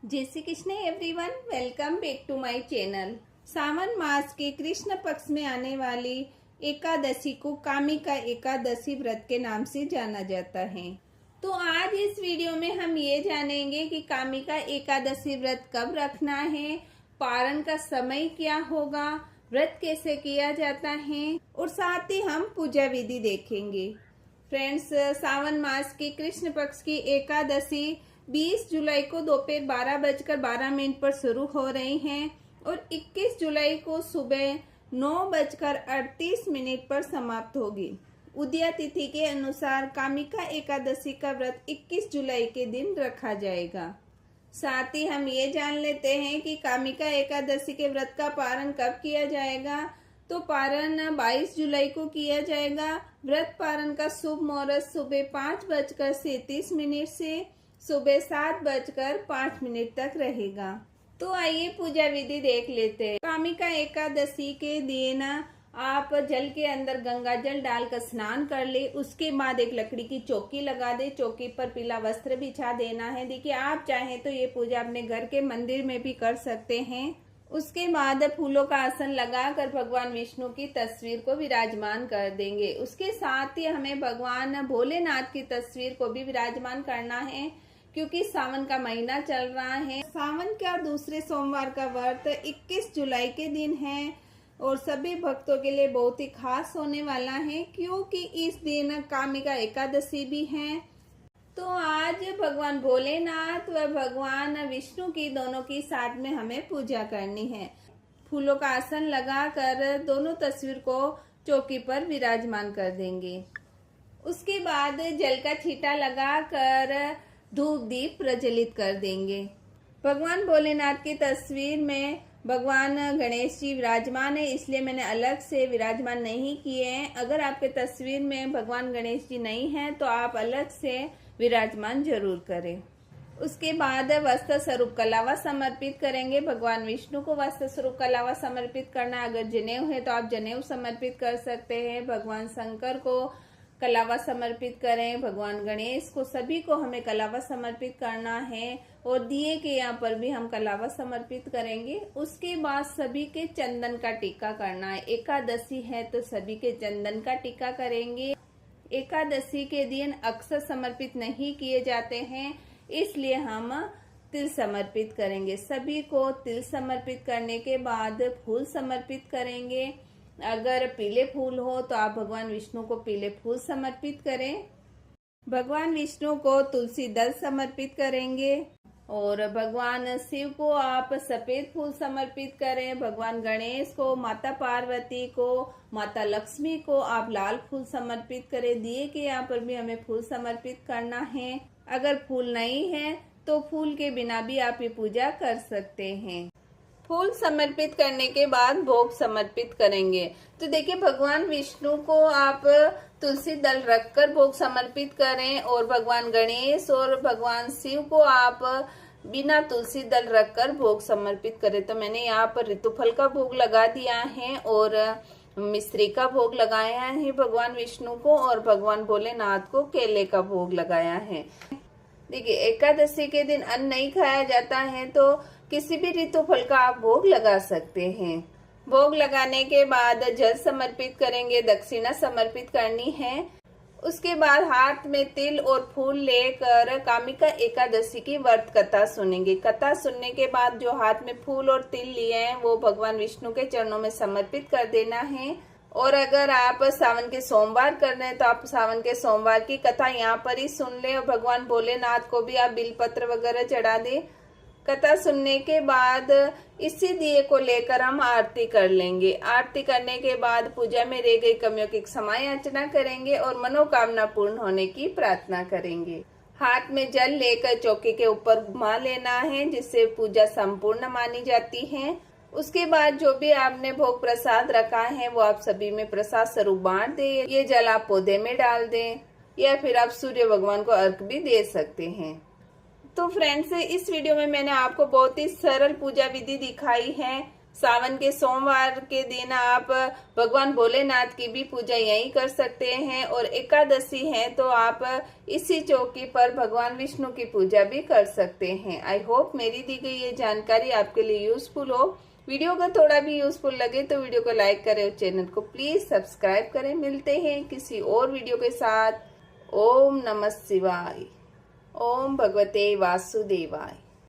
जय Shri Krishna everyone, welcome back to my channel. Sawan मास के कृष्ण पक्ष में आने वाली एकादशी को कामिका एकादशी व्रत के नाम से जाना जाता है। तो आज इस वीडियो में हम ये जानेंगे कि कामिका एकादशी व्रत कब रखना है, पारण का समय क्या होगा, व्रत कैसे किया जाता है और साथ ही हम पूजा विधि देखेंगे। फ्रेंड्स, सावन मास की कृष्ण पक्ष की एकादशी 20 जुलाई को दोपहर 12:12 पर शुरू हो रही हैं और 21 जुलाई को सुबह 9:38 पर समाप्त होगी। उदया तिथि के अनुसार कामिका एकादशी का व्रत 21 जुलाई के दिन रखा जाएगा। साथ ही हम ये जान लेते हैं कि कामिका एकादशी के व्रत का पारण कब किया जाएगा। तो पारण 22 जुलाई को किया जाएगा। व्रत पारण का शुभ मुहूर्त सुबह 5:37 से सुबह 7:05 तक रहेगा। तो आइए पूजा विधि देख लेते हैं। कामिका एकादशी के दिन आप जल के अंदर गंगा जल डालकर स्नान कर ले। उसके बाद एक लकड़ी की चौकी लगा दे, चौकी पर पीला वस्त्र बिछा देना है। देखिए, आप चाहें तो ये पूजा अपने घर के मंदिर में भी कर सकते हैं। उसके बाद फूलों का आसन लगाकर भगवान विष्णु की तस्वीर को विराजमान कर देंगे। उसके साथ ही हमें भगवान भोलेनाथ की तस्वीर को भी विराजमान करना है, क्योंकि सावन का महीना चल रहा है। सावन का दूसरे सोमवार का व्रत 21 जुलाई के दिन है और सभी भक्तों के लिए बहुत ही खास होने वाला है, क्योंकि इस दिन कामिका एकादशी भी है। तो आज भगवान भोलेनाथ व भगवान विष्णु की दोनों की साथ में हमें पूजा करनी है। फूलों का आसन लगाकर दोनों तस्वीर को चौकी पर विराजमान कर देंगे। उसके बाद जल का छींटा लगाकर धूप दीप प्रज्वलित कर देंगे। भगवान भोलेनाथ की तस्वीर में भगवान गणेश जी विराजमान है, इसलिए मैंने अलग से विराजमान नहीं किए हैं। अगर आपके तस्वीर में भगवान गणेश जी नहीं हैं तो आप अलग से विराजमान जरूर करें। उसके बाद वस्त्र स्वरूप कलावा समर्पित करेंगे। भगवान विष्णु को वस्त्र स्वरूप कलावा समर्पित करना। अगर जनेऊ है तो आप जनेऊ समर्पित कर सकते हैं। भगवान शंकर को कलावा समर्पित करें, भगवान गणेश को, सभी को हमें कलावा समर्पित करना है और दिए के यहाँ पर भी हम कलावा समर्पित करेंगे। उसके बाद सभी के चंदन का टीका करना है। एकादशी है तो सभी के चंदन का टीका करेंगे। एकादशी के दिन अक्षत समर्पित नहीं किए जाते हैं, इसलिए हम तिल समर्पित करेंगे। सभी को तिल समर्पित करने के बाद फूल समर्पित करेंगे। अगर पीले फूल हो तो आप भगवान विष्णु को पीले फूल समर्पित करें। भगवान विष्णु को तुलसी दल समर्पित करेंगे और भगवान शिव को आप सफेद फूल समर्पित करें। भगवान गणेश को, माता पार्वती को, माता लक्ष्मी को आप लाल फूल समर्पित करें। दिए के यहाँ पर भी हमें फूल समर्पित करना है। अगर फूल नहीं है तो फूल के बिना भी आप ये पूजा कर सकते हैं। फूल समर्पित करने के बाद भोग समर्पित करेंगे। तो देखिए, भगवान विष्णु को आप तुलसी दल रखकर भोग समर्पित करें और भगवान गणेश और भगवान शिव को आप बिना तुलसी दल रखकर भोग समर्पित करें। तो मैंने यहाँ पर ऋतुफल का भोग लगा दिया है और मिश्री का भोग लगाया है भगवान विष्णु को और भगवान भोलेनाथ को केले का भोग लगाया है। देखिए, एकादशी के दिन अन्न नहीं खाया जाता है तो किसी भी ऋतुफल का आप भोग लगा सकते हैं। भोग लगाने के बाद जल समर्पित करेंगे, दक्षिणा समर्पित करनी है। उसके बाद हाथ में तिल और फूल लेकर कामिका एकादशी की व्रत कथा सुनेंगे। कथा सुनने के बाद जो हाथ में फूल और तिल लिए हैं वो भगवान विष्णु के चरणों में समर्पित कर देना है। और अगर आप सावन के सोमवार कर रहे हैं तो आप सावन के सोमवार की कथा यहाँ पर ही सुन ले और भगवान भोलेनाथ को भी आप बिलपत्र वगैरह चढ़ा दे। कथा सुनने के बाद इसी दिए को लेकर हम आरती कर लेंगे। आरती करने के बाद पूजा में रह गई कमियों की क्षमा याचना करेंगे और मनोकामना पूर्ण होने की प्रार्थना करेंगे। हाथ में जल लेकर चौकी के ऊपर घुमा लेना है, जिससे पूजा संपूर्ण मानी जाती है। उसके बाद जो भी आपने भोग प्रसाद रखा है वो आप सभी में प्रसाद स्वरूप बांट दें। ये जल आप पौधे में डाल दें या फिर आप सूर्य भगवान को अर्घ भी दे सकते हैं। तो फ्रेंड्स, इस वीडियो में मैंने आपको बहुत ही सरल पूजा विधि दिखाई है। सावन के सोमवार के दिन आप भगवान भोलेनाथ की भी पूजा यहीं कर सकते हैं, और एकादशी है तो आप इसी चौकी पर भगवान विष्णु की पूजा भी कर सकते हैं। आई होप मेरी दी गई ये जानकारी आपके लिए यूजफुल हो। वीडियो को थोड़ा भी यूजफुल लगे तो वीडियो को लाइक करें और चैनल को प्लीज सब्सक्राइब करें। मिलते हैं किसी और वीडियो के साथ। ओम नमः शिवाय। ओम भगवते वासुदेवाय।